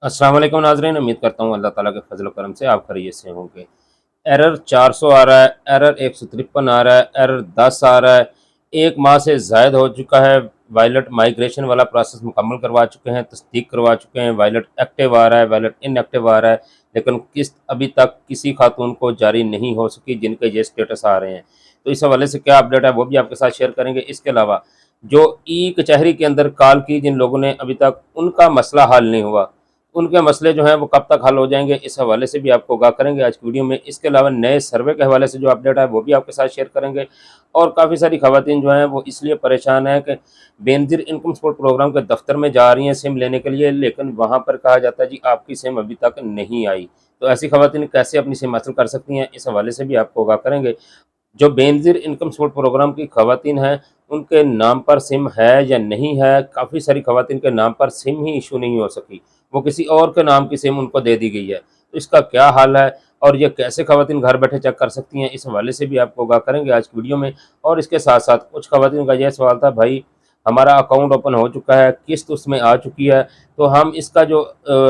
अस्सलाम वालेकुम नाज़रीन, उम्मीद करता हूँ अल्लाह ताला के फजल करम से आप खैरियत से होंगे। एरर 400 आ रहा है, एरर 153 आ रहा है, एरर 10 आ रहा है। 1 माह से ज़ायद हो चुका है। वायलट माइग्रेशन वाला प्रोसेस मुकम्मल करवा चुके हैं, तस्दीक करवा चुके हैं। वायलट एक्टिव आ रहा है, वायलट इनएक्टिव आ रहा है, लेकिन किस्त अभी तक किसी खातून को जारी नहीं हो सकी जिनके ये स्टेटस आ रहे हैं। तो इस हवाले से क्या अपडेट है वो भी आपके साथ शेयर करेंगे। इसके अलावा जो ई कचहरी के अंदर कॉल की जिन लोगों ने अभी तक उनका मसला हल नहीं हुआ, उनके मसले जो हैं वो कब तक हल हो जाएंगे, इस हवाले से भी आपको आगाह करेंगे आज की वीडियो में। इसके अलावा नए सर्वे के हवाले से जो अपडेट है वो भी आपके साथ शेयर करेंगे। और काफ़ी सारी खवातीन जो हैं वो इसलिए परेशान हैं कि बेनज़ीर इनकम सपोर्ट प्रोग्राम के दफ्तर में जा रही हैं सिम लेने के लिए, लेकिन वहाँ पर कहा जाता है जी आपकी सिम अभी तक नहीं आई। तो ऐसी खवातीन कैसे अपनी सिम हासिल कर सकती हैं, इस हवाले से भी आपको आगाह करेंगे। जो बेनज़ीर इनकम सपोर्ट प्रोग्राम की खवातीन हैं, उनके नाम पर सिम है या नहीं है, काफ़ी सारी खवातीन के नाम पर सिम ही इशू नहीं हो सकी, वो किसी और के नाम की सिम उनको दे दी गई है। तो इसका क्या हाल है और ये कैसे खवातीन घर बैठे चेक कर सकती हैं, इस हवाले से भी आपको आगाह करेंगे आज की वीडियो में। और इसके साथ-साथ कुछ खवातीन का यह सवाल था, भाई हमारा अकाउंट ओपन हो चुका है, किस्त उसमें आ चुकी है, तो हम इसका जो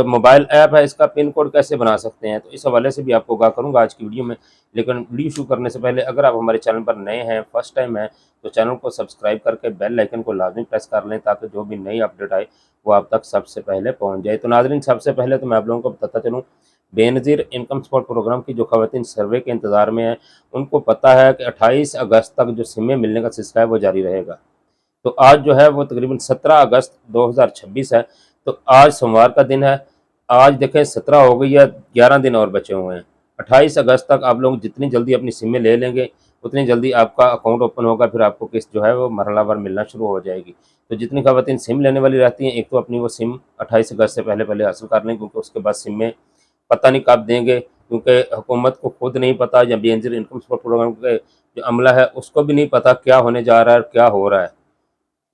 मोबाइल ऐप है इसका पिन कोड कैसे बना सकते हैं? तो इस हवाले से भी आपको आगाह करूँगा आज की वीडियो में। लेकिन वीडियो शुरू करने से पहले अगर आप हमारे चैनल पर नए हैं, फर्स्ट टाइम हैं, तो चैनल को सब्सक्राइब करके बेल आइकन को लाज़मी प्रेस कर लें ताकि जो भी नई अपडेट आए वो आप तक सबसे पहले पहुँच जाए। तो नाज़रीन, सबसे पहले तो मैं आप लोगों को बताता चलूँ, बेनज़ीर इनकम सपोर्ट प्रोग्राम की जो खवातीन सर्वे के इंतज़ार में हैं, उनको पता है कि 28 अगस्त तक जो सिमें मिलने का सिलसिला है वो जारी रहेगा। तो आज जो है वो तकरीबन 17 अगस्त 2026 है, तो आज सोमवार का दिन है। आज देखें 17 हो गई है, 11 दिन और बचे हुए हैं। 28 अगस्त तक आप लोग जितनी जल्दी अपनी सिमें ले लेंगे, उतनी जल्दी आपका अकाउंट ओपन होगा, फिर आपको किस्त जो है वो मरहलावार मिलना शुरू हो जाएगी। तो जितनी खवातीन सिम लेने वाली रहती हैं, एक तो अपनी वो सिम 28 अगस्त से पहले हासिल कर लें, क्योंकि उसके बाद सिमें पता नहीं कब देंगे, क्योंकि हुकूमत को खुद नहीं पता या बेनज़ीर इनकम सपोर्ट प्रोग्राम के जो अमला है उसको भी नहीं पता क्या होने जा रहा है और क्या हो रहा है।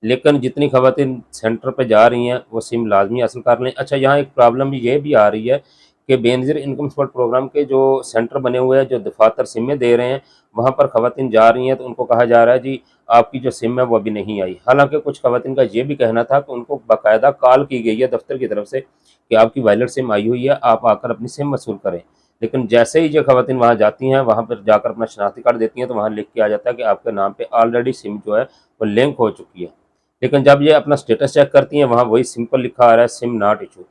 लेकिन जितनी खवातीन सेंटर पे जा रही हैं वो सिम लाजमी हासिल कर लें। अच्छा, यहाँ एक प्रॉब्लम ये भी आ रही है कि बेनज़ीर इनकम सपोर्ट प्रोग्राम के जो सेंटर बने हुए हैं, जो दफातर सिमें दे रहे हैं, वहाँ पर खवातीन जा रही हैं तो उनको कहा जा रहा है जी आपकी जो सिम है वो अभी नहीं आई। हालांकि कुछ खवातीन का ये भी कहना था कि उनको बाकायदा कॉल की गई है दफ्तर की तरफ से कि आपकी वायलट सिम आई हुई है, आप आकर अपनी सिम वसूल करें। लेकिन जैसे ही जो खवातीन वहाँ जाती हैं, वहाँ पर जाकर अपना शनाख्ती कार्ड देती हैं, तो वहाँ लिख के आ जाता है कि आपके नाम पर ऑलरेडी सिम जो है वो लिंक हो चुकी है। लेकिन जब ये अपना स्टेटस चेक करती हैं, वहाँ वही सिंपल लिखा आ रहा है सिम नॉट इशू।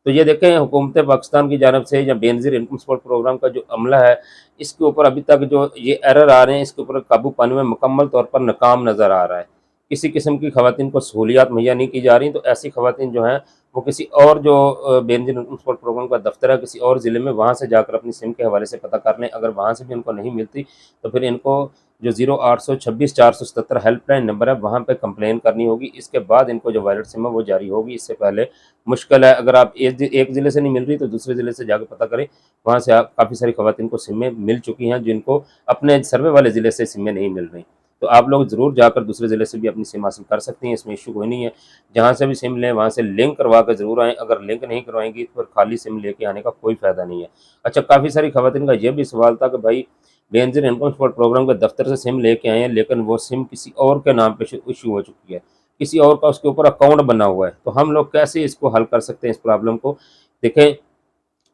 तो ये देखें, हुकूमत पाकिस्तान की जानब से या बेनज़ीर इनकम सपोर्ट प्रोग्राम का जो अमला है, इसके ऊपर अभी तक जो ये एरर आ रहे हैं, इसके ऊपर काबू पाने में मुकम्मल तौर पर नाकाम नज़र आ रहा है। किसी किस्म की खवातीन को सहूलियात मुहैया नहीं की जा रही, तो ऐसी खवातीन जो हैं वो किसी और जो बेनज़ीर इनकम सपोर्ट प्रोग्राम का दफ्तर है किसी और ज़िले में, वहाँ से जाकर अपनी सिम के हवाले से पता कर लें। अगर वहाँ से भी उनको नहीं मिलती तो फिर इनको जो 0826 477 हेल्पलाइन नंबर है वहाँ पे कंप्लेन करनी होगी। इसके बाद इनको जो वायलट सिम है वो जारी होगी, इससे पहले मुश्किल है। अगर आप एक ज़िले से नहीं मिल रही तो दूसरे ज़िले से जाकर पता करें, वहाँ से आप काफ़ी सारी खवातीन को सिमें मिल चुकी हैं जिनको अपने सर्वे वाले ज़िले से सिमें नहीं मिल रही। तो आप लोग ज़रूर जाकर दूसरे ज़िले से भी अपनी सिम हासिल कर सकती हैं, इसमें इशू कोई नहीं है। जहाँ से भी सिम लें वहाँ से लिंक करवा कर ज़रूर आएँ, अगर लिंक नहीं करवाएंगी तो फिर खाली सिम लेके आने का कोई फ़ायदा नहीं है। अच्छा, काफ़ी सारी खवातीन का ये भी सवाल था कि भाई बेनज़ीर इनकम सपोर्ट प्रोग्राम के दफ्तर से सिम लेके आए हैं, लेकिन वो सिम किसी और के नाम पे इशू हो चुकी है, किसी और का उसके ऊपर अकाउंट बना हुआ है। तो हम लोग कैसे इसको हल कर सकते हैं इस प्रॉब्लम को? देखें,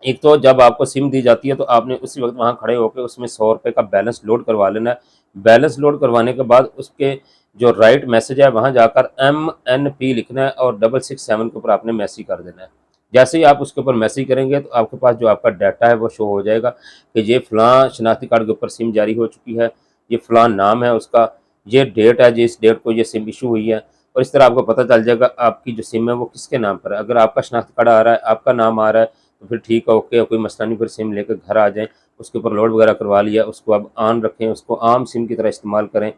एक तो जब आपको सिम दी जाती है तो आपने उसी वक्त वहाँ खड़े होकर उसमें 100 रुपये का बैलेंस लोड करवा लेना है। बैलेंस लोड करवाने के बाद उसके जो राइट मैसेज है वहाँ जाकर MNP लिखना है और 667 के ऊपर आपने मैसेज कर देना है। जैसे ही आप उसके ऊपर मैसेज करेंगे तो आपके पास जो आपका डाटा है वो शो हो जाएगा कि ये फ़लाँ शनाख्ती कार्ड के ऊपर सिम जारी हो चुकी है, ये फ़लाँ नाम है उसका, ये डेट है जिस डेट को ये सिम इशू हुई है। और इस तरह आपको पता चल जाएगा आपकी जो सिम है वो किसके नाम पर है। अगर आपका शनाख्ती कार्ड आ रहा है, आपका नाम आ रहा है, तो फिर ठीक है, ओके, कोई मसला नहीं, फिर सिम लेकर घर आ जाएँ, उसके ऊपर लोड वगैरह करवा लिया, उसको अब ऑन रखें, उसको आम सिम की तरह इस्तेमाल करें।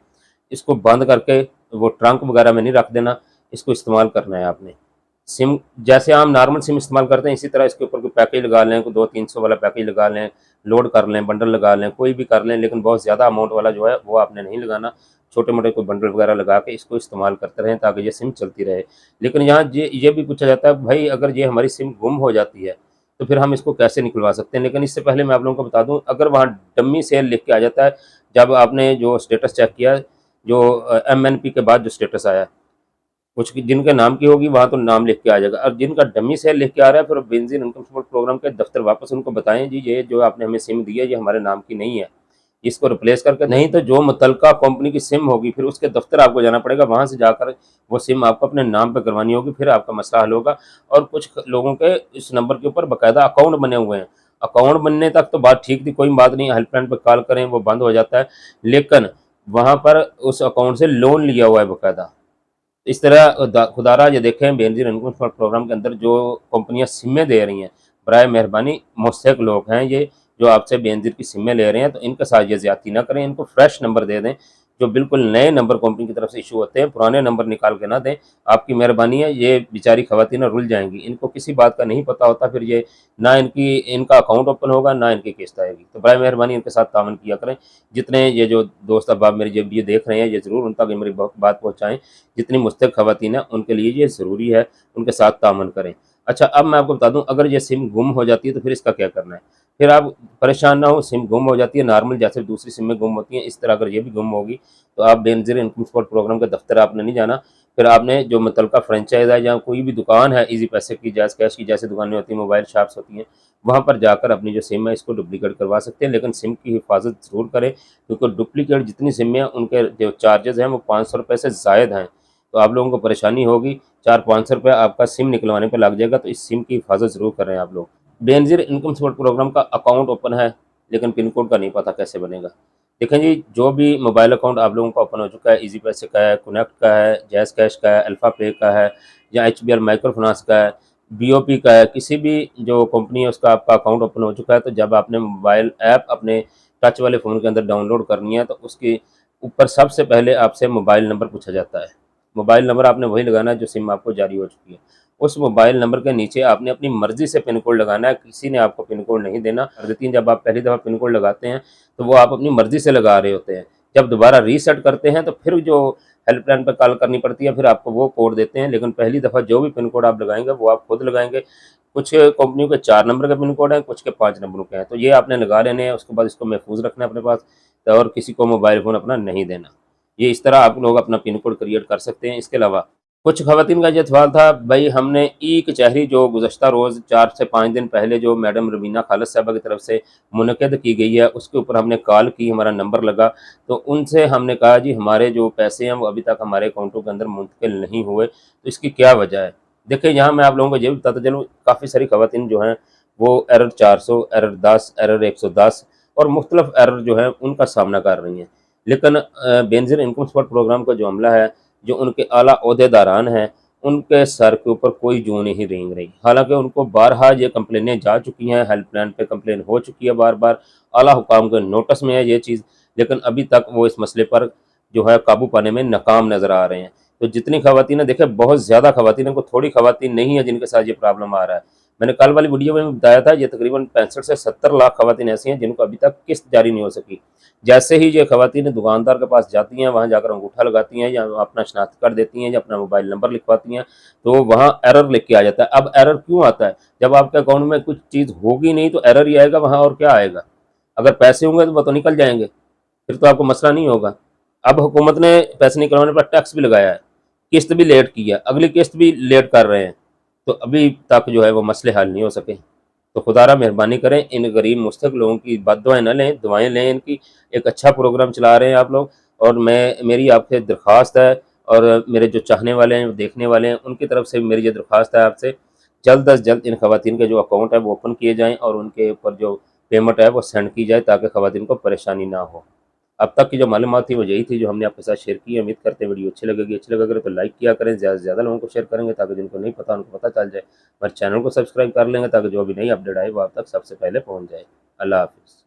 इसको बंद करके वो ट्रंक वगैरह में नहीं रख देना, इसको इस्तेमाल करना है आपने। सिम जैसे हम नॉर्मल सिम इस्तेमाल करते हैं, इसी तरह इसके ऊपर कोई पैकेज लगा लें, कोई 200-300 वाला पैकेज लगा लें, लोड कर लें, बंडल लगा लें, कोई भी कर लें, लेकिन बहुत ज़्यादा अमाउंट वाला जो है वो आपने नहीं लगाना। छोटे-मोटे कोई बंडल वगैरह लगा के इसको इस्तेमाल करते रहें ताकि ये सिम चलती रहे। लेकिन यहाँ ये भी पूछा जाता है, भाई अगर ये हमारी सिम गुम हो जाती है, तो फिर हम इसको कैसे निकलवा सकते हैं? लेकिन इससे पहले मैं आप लोगों को बता दूँ, अगर वहाँ डम्मी सेल लिख के आ जाता है, जब आपने जो स्टेटस चेक किया, जो MNP के बाद जो स्टेटस आया है, कुछ जिनके नाम की होगी वहाँ तो नाम लिख के आ जाएगा, और जिनका डमी सेल लिख के आ रहा है फिर बेंजीन इनकम सपोर्ट प्रोग्राम के दफ्तर वापस उनको बताएं जी ये जो आपने हमें सिम दी है ये हमारे नाम की नहीं है, इसको रिप्लेस करके, नहीं तो जो मुतलका कंपनी की सिम होगी फिर उसके दफ्तर आपको जाना पड़ेगा, वहाँ से जाकर वो सिम आपको अपने नाम पे करवानी होगी, फिर आपका मसला हल होगा। और कुछ लोगों के इस नंबर के ऊपर बाकायदा अकाउंट बने हुए हैं, अकाउंट बनने तक तो बात ठीक थी, कोई बात नहीं, हेल्पलाइन पर कॉल करें वो बंद हो जाता है, लेकिन वहाँ पर उस अकाउंट से लोन लिया हुआ है बाकायदा। इस तरह खुदारा ये देखें बेनजीर इनकम सपोर्ट प्रोग्राम के अंदर जो कंपनियां सिमें दे रही हैं, बराए मेहरबानी मुस्तहिक लोग हैं ये जो आपसे बेनजीर की सिमें ले रहे हैं, तो इनके साथ ये ज्यादती ना करें, इनको फ्रेश नंबर दे दें, जो बिल्कुल नए नंबर कंपनी की तरफ से इशू होते हैं, पुराने नंबर निकाल के ना दें। आपकी मेहरबानी है, ये बेचारी खवातीन रुल जाएंगी, इनको किसी बात का नहीं पता होता, फिर ये ना इनका अकाउंट ओपन होगा ना इनकी किस्त आएगी। तो बराए मेहरबानी इनके साथ तामन किया करें। जितने ये जो दोस्त अहबाब मेरी जो वीडियो देख रहे हैं ये ज़रूर उन तक ये मेरी बात पहुँचाएँ, जितनी मुस्तक खवातीन हैं उनके लिए ये ज़रूरी है, उनके साथ तामन करें। अच्छा, अब मैं आपको बता दूं, अगर ये सिम गुम हो जाती है तो फिर इसका क्या करना है। फिर आप परेशान ना हो, सिम गुम हो जाती है नॉर्मल जैसे दूसरी सिम में गुम होती हैं, इस तरह अगर ये भी गुम होगी तो आप बेनज़ीर इनकम सपोर्ट प्रोग्राम के दफ्तर आपने नहीं जाना, फिर आपने जो मुतलका फ्रेंचाइज है या कोई भी दुकान है ईजी पैसे की, जैज़ कैश की जैसे दुकानें होती हैं, मोबाइल शॉप्स होती हैं, वहाँ पर जाकर अपनी जो सिम है इसको डुप्लीकेट करवा सकते हैं, लेकिन सिम की हिफाजत ज़रूर करें, क्योंकि डुप्लीकेट जितनी सिमें हैं उनके जो चार्जेज़ हैं वो 500 रुपये से ज़ायद हैं। तो आप लोगों को परेशानी होगी, 400-500 रुपये आपका सिम निकलवाने पर लग जाएगा, तो इस सिम की हिफाजत ज़रूर करें आप लोग। बेनज़ीर इनकम सपोर्ट प्रोग्राम का अकाउंट ओपन है, लेकिन पिन कोड का नहीं पता कैसे बनेगा। देखें जी, जो भी मोबाइल अकाउंट आप लोगों का ओपन हो चुका है, ईज़ी पैसे का है, कनेक्ट का है, जैज़ कैश का है, अल्फ़ा पे का है, या एचबीएल माइक्रो फाइनेंस का है, बीओपी का है, किसी भी जो कंपनी है उसका आपका अकाउंट ओपन हो चुका है, तो जब आपने मोबाइल ऐप अपने टच वाले फ़ोन के अंदर डाउनलोड करनी है, तो उसके ऊपर सबसे पहले आपसे मोबाइल नंबर पूछा जाता है। मोबाइल नंबर आपने वही लगाना है जो सिम आपको जारी हो चुकी है। उस मोबाइल नंबर के नीचे आपने अपनी मर्ज़ी से पिन कोड लगाना है, किसी ने आपको पिन कोड नहीं देना। लेकिन जब आप पहली दफ़ा पिन कोड लगाते हैं, तो वो आप अपनी मर्ज़ी से लगा रहे होते हैं। जब दोबारा रीसेट करते हैं, तो फिर जो हेल्पलाइन पे कॉल करनी पड़ती है, फिर आपको वो कोड देते हैं, लेकिन पहली दफ़ा जो भी पिन कोड आप लगाएँगे, वो आप खुद लगाएँगे। कुछ कंपनियों के 4 नंबर के पिन कोड हैं, कुछ के 5 नंबरों के हैं, तो ये आपने लगा लेने हैं, उसके बाद इसको महफूज़ रखना है अपने पास, और किसी को मोबाइल फ़ोन अपना नहीं देना। ये इस तरह आप लोग अपना पिन कोड क्रिएट कर सकते हैं। इसके अलावा कुछ ख़वातीन का ये सवाल था, भई हमने ई कचहरी जो गुज़श्ता रोज़ 4 से 5 दिन पहले जो मैडम रवीना खालिद साहिबा की तरफ से मुनक़िद की गई है, उसके ऊपर हमने कॉल की, हमारा नंबर लगा, तो उनसे हमने कहा जी हमारे जो पैसे हैं वो अभी तक हमारे अकाउंटों के अंदर मुंतकिल नहीं हुए, तो इसकी क्या वजह है? देखिए, यहाँ मैं आप लोगों को ये भी बताता चलूँ, काफ़ी सारी ख़वातीन जो हैं वो एरर 400, एरर 10, एरर 110 और मुख्तलिफ़ एरर जो है उनका सामना कर रही हैं। लेकिन बेनज़ीर इनकम सपोर्ट प्रोग्राम का जो अमला है, जो उनके आला ओहदेदारान हैं, उनके सर के ऊपर कोई जूं नहीं रेंग रही। हालाँकि उनको बारहा ये कंप्लेनें जा चुकी हैं, हेल्पलाइन पे कंप्लेन हो चुकी है बार-बार, आला हुकाम के नोटिस में है ये चीज़, लेकिन अभी तक वो इस मसले पर जो है काबू पाने में नाकाम नज़र आ रहे हैं। तो जितनी ख़वातीन हैं, देखिए बहुत ज़्यादा ख़वातीन हैं, कोई थोड़ी ख़वातीन नहीं है जिनके साथ ये प्रॉब्लम आ रहा है। मैंने कल वाली वीडियो में भी बताया था, ये तकरीबन 65 से 70 लाख ख़वातीन ऐसी हैं जिनको अभी तक किस्त जारी नहीं हो सकी। जैसे ही ये ख़वातीन दुकानदार के पास जाती हैं, वहाँ जाकर अंगूठा लगाती हैं या अपना शनाख्त कार्ड देती हैं या अपना मोबाइल नंबर लिखवाती हैं, तो वहाँ एरर लिख के आ जाता है। अब एरर क्यों आता है? जब आपके अकाउंट में कुछ चीज़ होगी नहीं तो एरर ही आएगा वहाँ, और क्या आएगा? अगर पैसे होंगे तो वो तो निकल जाएँगे, फिर तो आपको मसला नहीं होगा। अब हुकूमत ने पैसे निकलवाने पर टैक्स भी लगाया है, किस्त भी लेट की है, अगली किस्त भी लेट कर रहे हैं, तो अभी तक जो है वो मसले हल नहीं हो सके। तो खुदारा मेहरबानी करें, इन गरीब मुस्तक लोगों की बद्दुआएँ ना लें, दुआएँ लें इनकी। एक अच्छा प्रोग्राम चला रहे हैं आप लोग, और मेरी आपसे दरख्वास्त है, और मेरे जो चाहने वाले हैं, देखने वाले हैं, उनकी तरफ से मेरी ये दरख्वास्त है आपसे, जल्द अज़ जल्द इन ख़वातीन के जो अकाउंट है वो ओपन किए जाएँ और उनके ऊपर जो पेमेंट है वो सेंड की जाए, ताकि ख़वातीन को परेशानी ना हो। अब तक की जो मालूमात थी वो यही थी जो हमने आपके साथ शेयर की है। उम्मीद करते हैं वीडियो अच्छी लगा करे तो लाइक किया करें, ज़्यादा से ज़्यादा लोगों को शेयर करेंगे ताकि जिनको नहीं पता उनको पता चल जाए। हमारे चैनल को सब्सक्राइब कर लेंगे ताकि जो भी नई अपडेट आए वो आप तक सबसे पहले पहुँच जाए। अल्लाह हाफ़िज़।